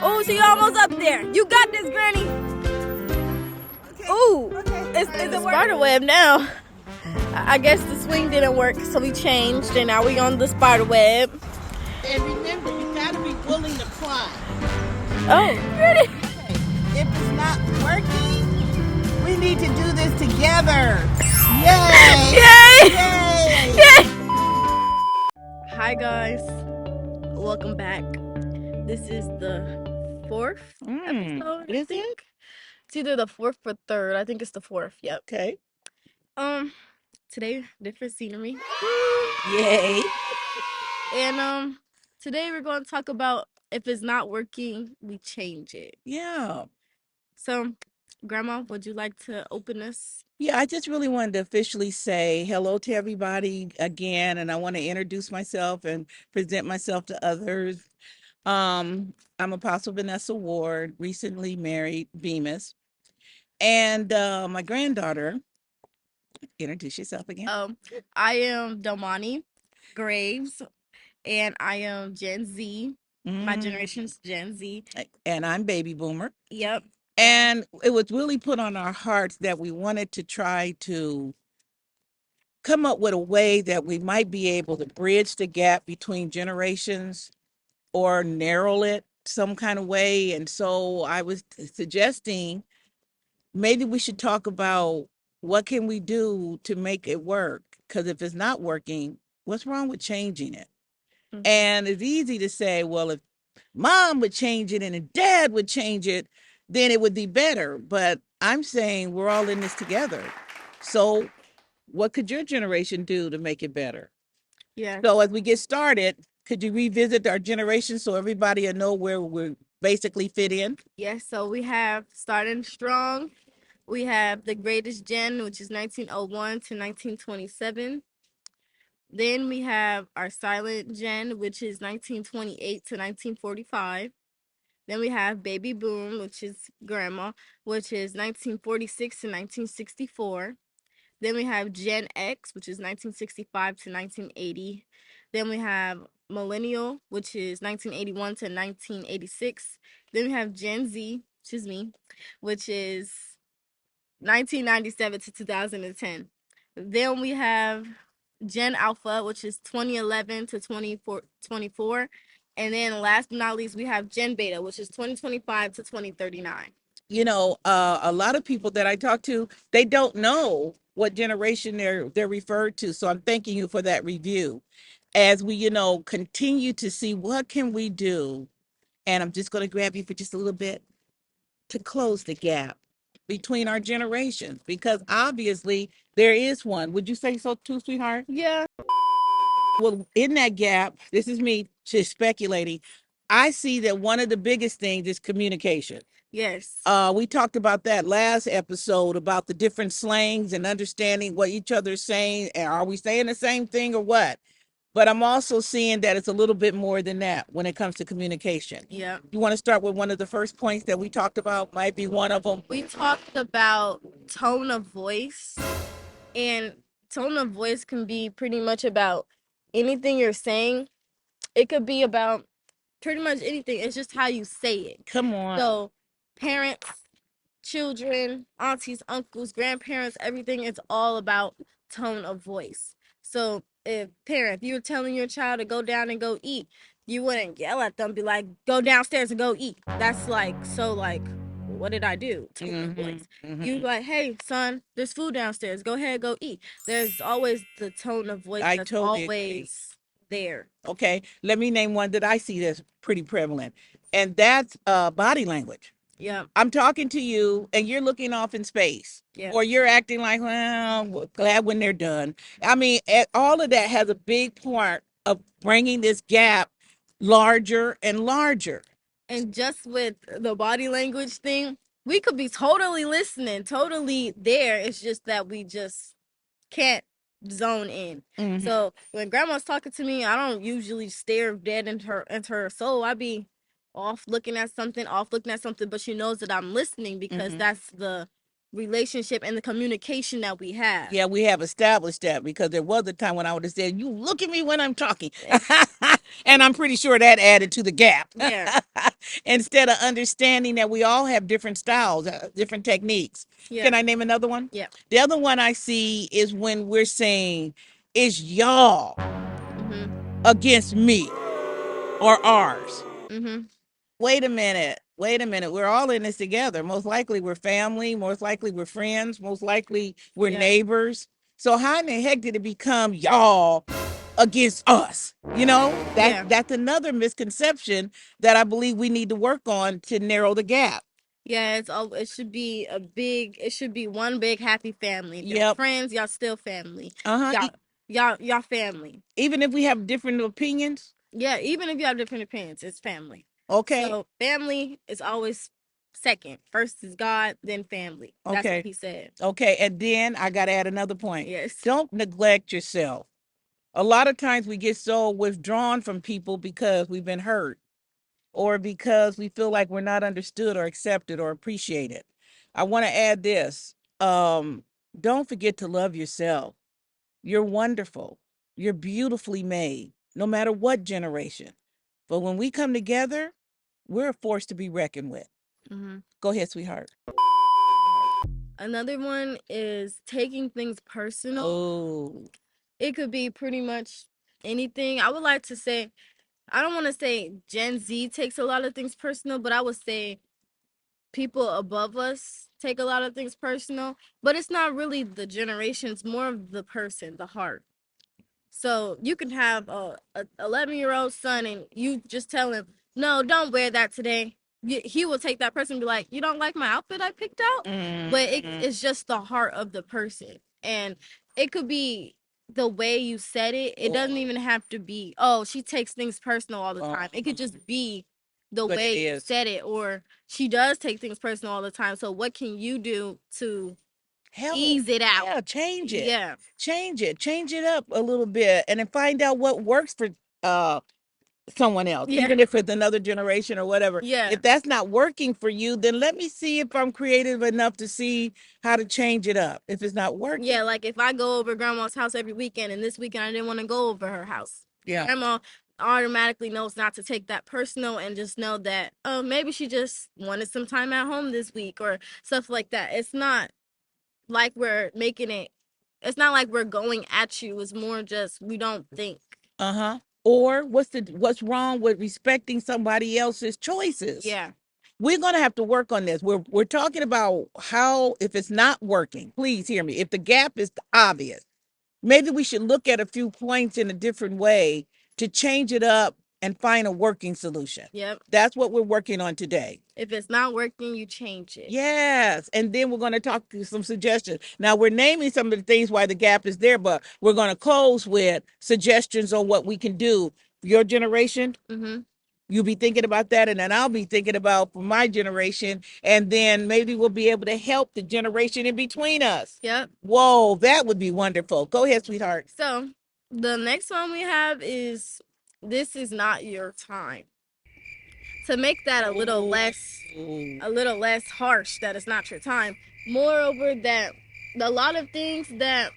Oh, she almost up there. You got this, Granny. Okay. Ooh, Okay. it's a spider web now. I guess the swing didn't work, so we changed, and now we on the spider web. And remember, you gotta be willing to try. Oh, pretty. If it's not working, we need to do this together. Yay! Yay! Yay! Yay! Hi guys, welcome back. This is the fourth episode. Is it? It's either the fourth or third. I think it's the fourth. Yep. Okay. Today different scenery. Yay. And today we're going to talk about if it's not working, we change it. Yeah. So, Grandma, would you like to open this? Yeah, I just really wanted to officially say hello to everybody again, and I want to introduce myself and present myself to others. I'm Apostle Vanessa Ward, recently married, Bemis, and my granddaughter. Introduce yourself again. I am Domani Graves, and I am Gen Z. My generation's Gen Z. And I'm baby boomer. Yep. And it was really put on our hearts that we wanted to try to come up with a way that we might be able to bridge the gap between generations or narrow it some kind of way. And so I was suggesting maybe we should talk about what can we do to make it work? Because if it's not working, what's wrong with changing it? And it's easy to say, well, if mom would change it and if dad would change it, then it would be better. But I'm saying we're all in this together. So what could your generation do to make it better? Yeah. So as we get started, could you revisit our generation so everybody will know where we basically fit in? Yes, so we have starting strong. We have the greatest gen, which is 1901 to 1927. Then we have our silent gen, which is 1928 to 1945. Then we have baby boom, which is grandma, which is 1946 to 1964. Then we have Gen X, which is 1965 to 1980. Then we have millennial, which is 1981 to 1986. Then we have Gen Z, which is me, which is 1997 to 2010. Then we have Gen Alpha, which is 2011 to 2024. And then last but not least, we have Gen Beta, which is 2025 to 2039. You know, a lot of people that I talk to, they don't know what generation they're referred to. So I'm thanking you for that review. As we, continue to see what can we do, and I'm just going to grab you for just a little bit to close the gap between our generations, because obviously there is one. Would you say so too, sweetheart? Yeah. Well, in that gap, this is me just speculating. I see that one of the biggest things is communication. Yes. We talked about that last episode about the different slangs and understanding what each other's saying. And are we saying the same thing or what? But I'm also seeing that it's a little bit more than that when it comes to communication. Yeah. You want to start with one of the first points that we talked about? Might be one of them. We talked about tone of voice, and tone of voice can be pretty much about anything you're saying. It could be about pretty much anything. It's just how you say it. Come on. So, parents, children, aunties, uncles, grandparents, everything, it's all about tone of voice. So, if you were telling your child to go down and go eat, you wouldn't yell at them, be like, go downstairs and go eat. That's like, what did I do? Tone of voice. You like, hey, son, there's food downstairs. Go ahead, go eat. There's always the tone of voice that's totally agree. always there. Okay, let me name one that I see that's pretty prevalent, and that's body language. Yeah. I'm talking to you and you're looking off in space. Yeah. Or you're acting like, well, glad when they're done. I mean, all of that has a big part of bringing this gap larger and larger. And just with the body language thing, we could be totally listening, totally there. It's just that we just can't zone in. So when grandma's talking to me, I don't usually stare dead into her soul. I be off looking at something, but she knows that I'm listening because that's the relationship and the communication that we have. Yeah, we have established that, because there was a time when I would have said, you look at me when I'm talking. And I'm pretty sure that added to the gap. Yeah. Instead of understanding that we all have different styles, different techniques. Yeah. Can I name another one? Yeah. The other one I see is when we're saying, it's y'all Mhm. against me or ours. Mhm. Wait a minute. Wait a minute. We're all in this together. Most likely we're family. Most likely we're friends. Most likely we're Yeah. neighbors. So how in the heck did it become y'all against us? You know, Yeah. that's another misconception that I believe we need to work on to narrow the gap. Yeah, it's all. It should be a big. It should be one big happy family. If y'all Yep. friends, y'all still family. Uh-huh. Y'all family. Even if we have different opinions. Yeah, even if you have different opinions, it's family. Okay. So family is always second. First is God, then family. That's what Okay. he said. Okay. And then I got to add another point. Yes. Don't neglect yourself. A lot of times we get so withdrawn from people because we've been hurt or because we feel like we're not understood or accepted or appreciated. I want to add this. Don't forget to love yourself. You're wonderful. You're beautifully made, no matter what generation. But when we come together, we're a force to be reckoned with. Hmm. Go ahead, sweetheart. Another one is taking things personal. Oh, It could be pretty much anything. I would like to say, I don't want to say Gen Z takes a lot of things personal, but I would say people above us take a lot of things personal. But it's not really the generation, it's more of the person, the heart. So you can have a 11-year-old son, and you just tell him, "No, don't wear that today." He will take that person and be like, "You don't like my outfit I picked out," but it's just the heart of the person, and it could be the way you said it. It doesn't even have to be, "Oh, she takes things personal all the time." It could just be the what it way you is. said it, or she does take things personal all the time. So what can you do to Help. ease it out? Yeah, change it. Yeah. Change it up a little bit and then find out what works for uh someone else, Yeah. even if it's another generation or whatever. Yeah. If that's not working for you, then let me see if I'm creative enough to see how to change it up if it's not working. Yeah, like if I go over grandma's house every weekend and this weekend I didn't want to go over her house. Yeah. Grandma automatically knows not to take that personal and just know that, oh, maybe she just wanted some time at home this week or stuff like that. It's not like we're making it, it's not like we're going at you. It's more just we don't think. Uh-huh. Or what's wrong with respecting somebody else's choices? Yeah. We're going to have to work on this. We're talking about how, if it's not working, please hear me. If the gap is obvious, maybe we should look at a few points in a different way to change it up and find a working solution. Yep. That's what we're working on today. If it's not working, you change it. Yes. And then we're going to talk through some suggestions. Now, we're naming some of the things why the gap is there, but we're going to close with suggestions on what we can do. Your generation, Mm-hmm. you'll be thinking about that, and then I'll be thinking about for my generation, and then maybe we'll be able to help the generation in between us. Yep. Whoa, that would be wonderful. Go ahead, sweetheart. So the next one we have is this is not your time. To make that a little less harsh, that it's not your time. Moreover, that a lot of things that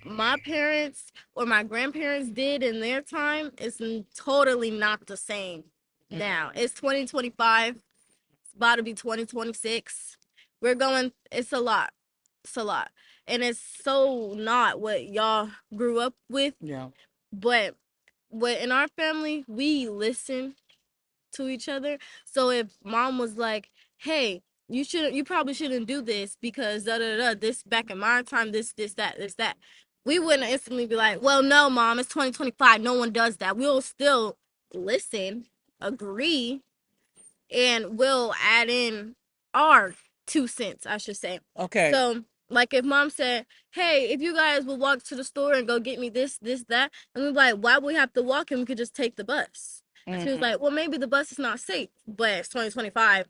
my parents or my grandparents did in their time is totally not the same now. It's 2025. It's about to be 2026. We're going, it's a lot. It's a lot. And it's so not what y'all grew up with. Yeah. But what in our family, we listen to each other. So if mom was like, "Hey, you probably shouldn't do this because da da da, this back in my time, this that," we wouldn't instantly be like, "Well, no, mom, it's 2025. No one does that." We'll still listen, agree, and we'll add in our 2 cents, I should say. Okay. So, like if mom said, "Hey, if you guys will walk to the store and go get me this, that," and we're like, "Why would we have to walk and we could just take the bus?" And she was like, "Well, maybe the bus is not safe, but it's 2025.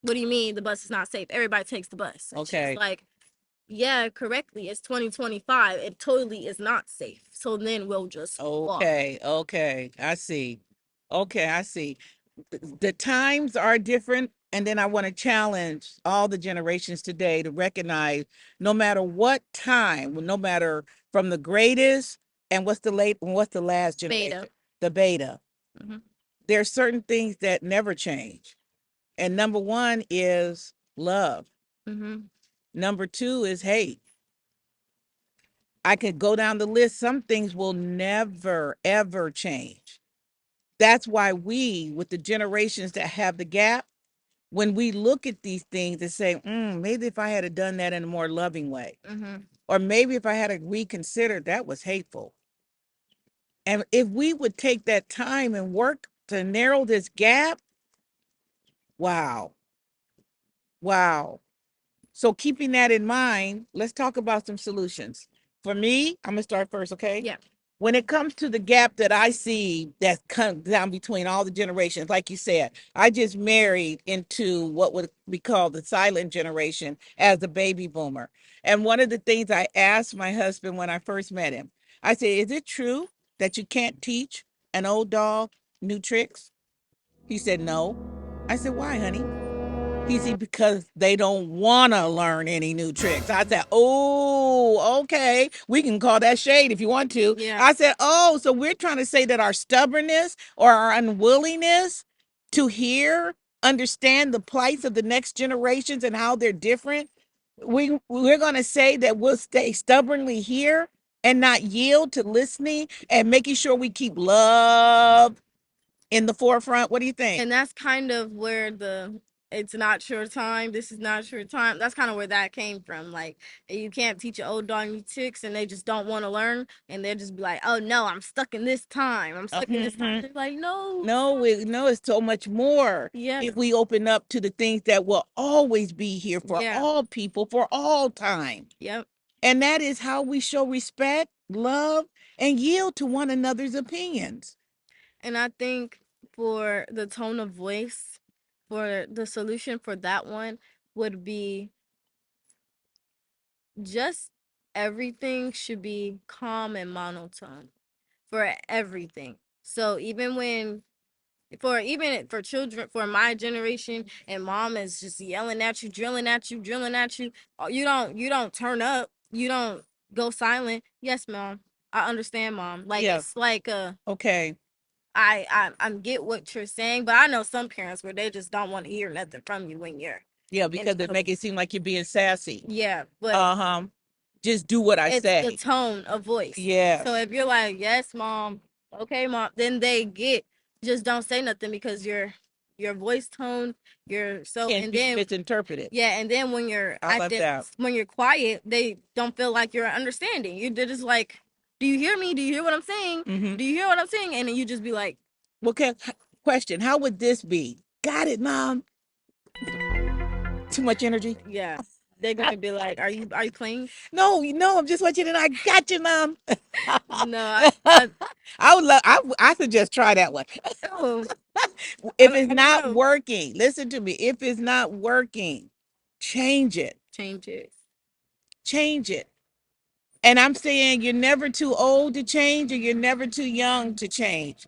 What do you mean the bus is not safe? Everybody takes the bus." And Okay. she's like, "Yeah, correctly. It's 2025. It totally is not safe. So then we'll just walk." Okay. Okay. I see. Okay, I see. The times are different. And then I want to challenge all the generations today to recognize no matter what time, no matter from the greatest and what's the last generation? Beta. The beta. Mhm. There are certain things that never change. And number one is love. Mhm. Number two is hate. I could go down the list. Some things will never, ever change. That's why we, with the generations that have the gap, when we look at these things and say, maybe if I had have done that in a more loving way, Mhm. or maybe if I had to reconsider, that was hateful. And if we would take that time and work to narrow this gap, wow, wow. So keeping that in mind, let's talk about some solutions. For me, I'm gonna start first, okay? Yeah. When it comes to the gap that I see that comes down between all the generations, like you said, I just married into what would be called the silent generation as a baby boomer. And one of the things I asked my husband when I first met him, I said, "Is it true that you can't teach an old dog new tricks?" He said, "No." I said, "Why, honey?" He said, "Because they don't want to learn any new tricks." I said, "Oh, okay. We can call that shade if you want to." Yeah. I said, "Oh, so we're trying to say that our stubbornness or our unwillingness to hear, understand the plights of the next generations and how they're different, we're going to say that we'll stay stubbornly here and not yield to listening and making sure we keep love in the forefront. What do you think?" And that's kind of where the it's not your time. This is not your time. That's kind of where that came from. Like you can't teach an old dog new tricks, and they just don't want to learn, and they'll just be like, "Oh no, I'm stuck in this time. I'm stuck in this time." Mhm. They're like, "No, it's No, not." no, it's so much more Yeah. if we open up to the things that will always be here for Yeah. all people for all time. Yep. And that is how we show respect, love, and yield to one another's opinions. And I think for the tone of voice, for the solution for that one would be just everything should be calm and monotone for everything. So even for children, for my generation, and mom is just yelling at you, drilling at you, drilling at you, you don't turn up, you don't go silent. Yes, mom, I understand, mom. Like Yeah. it's like Okay. I get what you're saying, but I know some parents where they just don't want to hear nothing from you when you're Yeah, in because it the make it seem like you're being sassy. yeah, but Uh-huh. Just do what I it's the say. tone of voice. So Yes. if you're like, yes, mom, okay, mom, then they get just don't say nothing because your voice tone, your so Can't and be then misinterpreted. yeah, and then when you're I I love think that. when you're quiet, they don't feel like you're understanding. They're just like, do you hear me? Do you hear what I'm saying? Mm-hmm. Do you hear what I'm saying? And then you just be like, Okay. Question. How would this be? Got it, mom. Too much energy. yeah. They're gonna be like, are you playing? No, no, I'm just watching it. I got you, mom. No, I I would love. I suggest try that one. oh, If it's I don't not know. working, listen to me. If it's not working, change it. Change it. Change it. And I'm saying you're never too old to change, or you're never too young to change.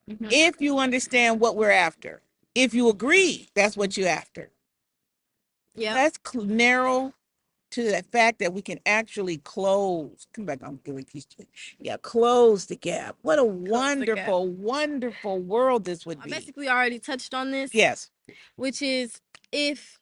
Hmm. If you understand what we're after, if you agree that's what you're after, Yep. let's narrow to the fact that we can actually close. Come back on, Gilly. Yeah, close the gap. What a Close the gap. wonderful, wonderful world this would I be. basically already touched on this, Yes. which is if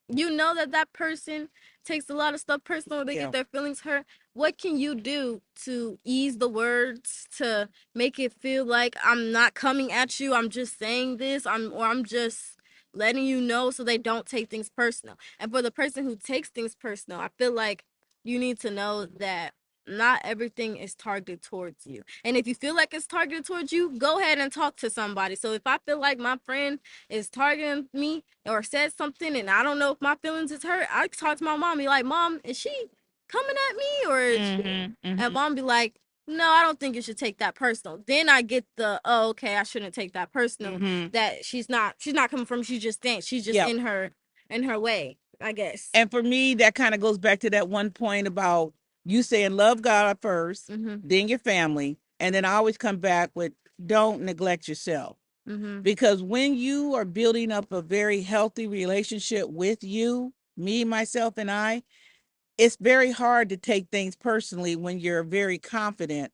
you know that that person takes a lot of stuff personal, they Yeah. get their feelings hurt, what can you do to ease the words, to make it feel like I'm not coming at you, I'm just saying this, I'm just letting you know so they don't take things personal. And for the person who takes things personal, I feel like you need to know that not everything is targeted towards you. And if you feel like it's targeted towards you, go ahead and talk to somebody. So if I feel like my friend is targeting me or said something and I don't know if my feelings is hurt, I talk to my mom, be like, Mom, is she coming at me or is she? Mm-hmm. And Mm-hmm. mom be like, no, I don't think you should take that personal. Then I get the, oh, okay, I shouldn't take that personal. Mm-hmm. That she's not coming from, she's just thinks she's just Yeah. in her way, I guess. And for me, that kind of goes back to that one point about you saying love God first, Mhm. then your family, and then I always come back with don't neglect yourself. Mhm. Because when you are building up a very healthy relationship with you, me, myself, and I, it's very hard to take things personally when you're very confident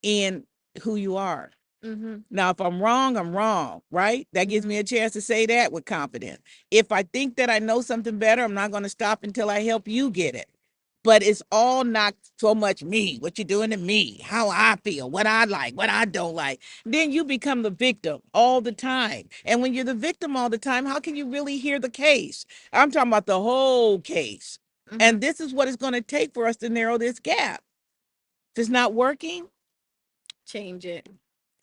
in who you are. Mm-hmm. Now, if I'm wrong, I'm wrong, right? That gives Mm-hmm. me a chance to say that with confidence. If I think that I know something better, I'm not going to stop until I help you get it. But it's all not so much me, what you're doing to me, how I feel, what I like, what I don't like. Then you become the victim all the time. And when you're the victim all the time, how can you really hear the case? I'm talking about the whole case. Mm-hmm. And this is what it's going to take for us to narrow this gap. If it's not working, Change it.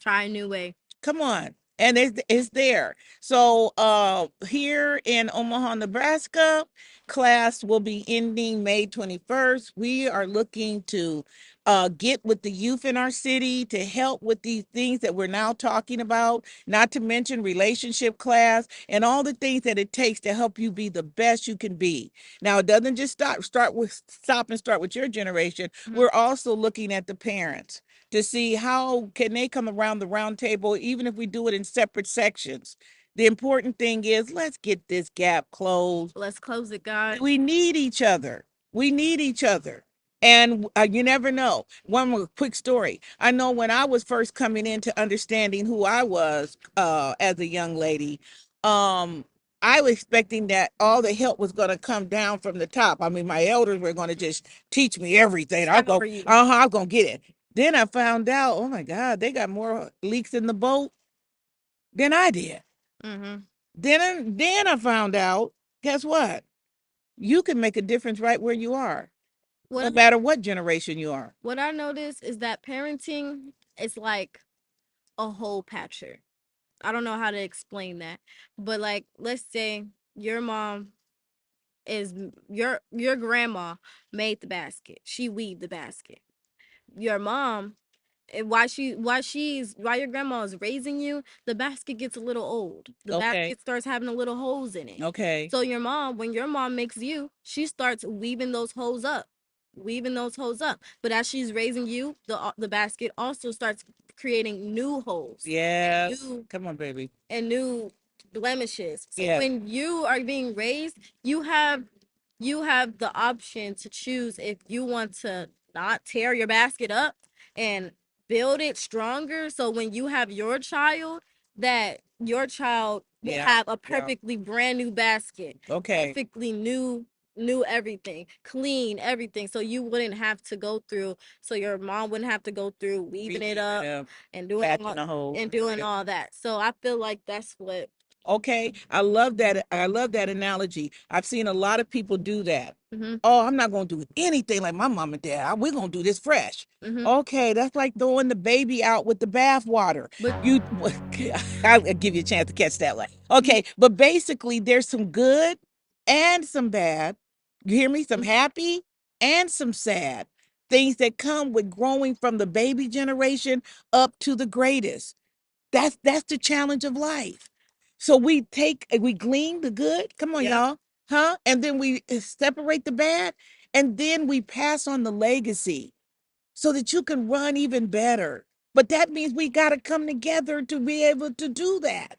Try a new way. come on. And it's there. So here in Omaha, Nebraska, class will be ending May 21st. We are looking to get with the youth in our city to help with these things that we're now talking about, not to mention relationship class and all the things that it takes to help you be the best you can be. Now, it doesn't just stop and start with your generation. Mm-hmm. We're also looking at the parents to see how can they come around the round table, even if we do it in separate sections. The important thing is let's get this gap closed. Let's close it, God. We need each other. We need each other. And you never know. One more quick story. I know when I was first coming into understanding who I was as a young lady, um, I was expecting that all the help was going to come down from the top. I mean, my elders were going to just teach me everything. I'll go, Shower you. I'm going to get it. Then I found out, oh my God, they got more leaks in the boat than I did. Mm-hmm. Then I found out, guess what? You can make a difference right where you are, What no I, matter what generation you are. what I noticed is that parenting is like a whole patcher. I don't know how to explain that, but like, let's say your mom is your grandma made the basket. She weaved the basket. Your mom, while your grandma is raising you, the basket gets a little old. The Okay. basket starts having a little holes in it. Okay. So your mom, when your mom makes you, she starts weaving those holes up, weaving those holes up. But as she's raising you, the basket also starts creating new holes and Yes. Come on, baby. new blemishes. So Yes. when you are being raised, you have the option to choose if you want to not tear your basket up and build it stronger. So when you have your child, that your child will Yeah. have a Yeah. perfectly brand new basket, Okay. perfectly new everything, clean everything. So you wouldn't have to go through, so your mom wouldn't have to go through weaving it Repeat up them, and doing patching all the hole. and doing Yeah. all that. So I feel like that's what. Okay. I love that. I love that analogy. I've seen a lot of people do that. Mm-hmm. Oh, I'm not going to do anything like my mom and dad. We're going to do this fresh. Mm-hmm. Okay. That's like throwing the baby out with the bath water. But You, I'll give you a chance to catch that one. Okay. But basically, there's some good and some bad. You hear me? Some happy and some sad things that come with growing from the baby generation up to the greatest. That's the challenge of life. So we glean the good. Come on, yeah, y'all. Huh? And then we separate the bad, and then we pass on the legacy so that you can run even better. But that means we got to come together to be able to do that.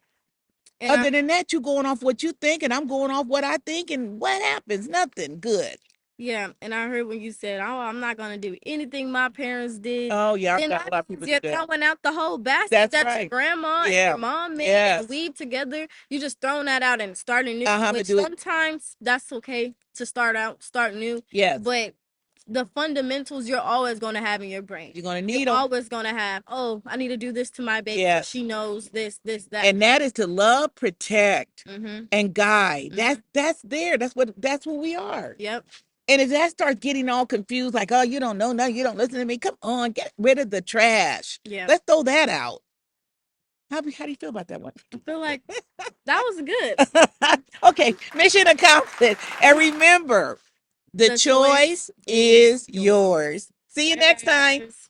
and I Other than that, you going off what you think, and I'm going off what I think, and what happens? Nothing good. yeah, and I heard when you said, "Oh, I'm not gonna do anything my parents did." Oh yeah, I've Then got a that lot of means people do you're that. throwing out the whole basket That's that your right. grandma and Yeah. your mom made and Yes. weaved together. You just throwing that out and starting new. I'm gonna Which do it. sometimes that's okay to start new, Yes. but the fundamentals you're always gonna have in your brain. You're gonna You're need them. always gonna have. Oh, I need to do this to my baby so Yes. she knows this, that. And that is to love, protect, Mhm. and guide. Mhm. That's there. That's what we are. Yep. And if that starts getting all confused, like, oh, you don't know, no, you don't listen to me. Come on, get rid of the trash. Yeah. Let's throw that out. How do you feel about that one? I feel like that was good. Okay, mission accomplished. And remember, the The choice choice is is yours. yours. See you Bye, next time. guys.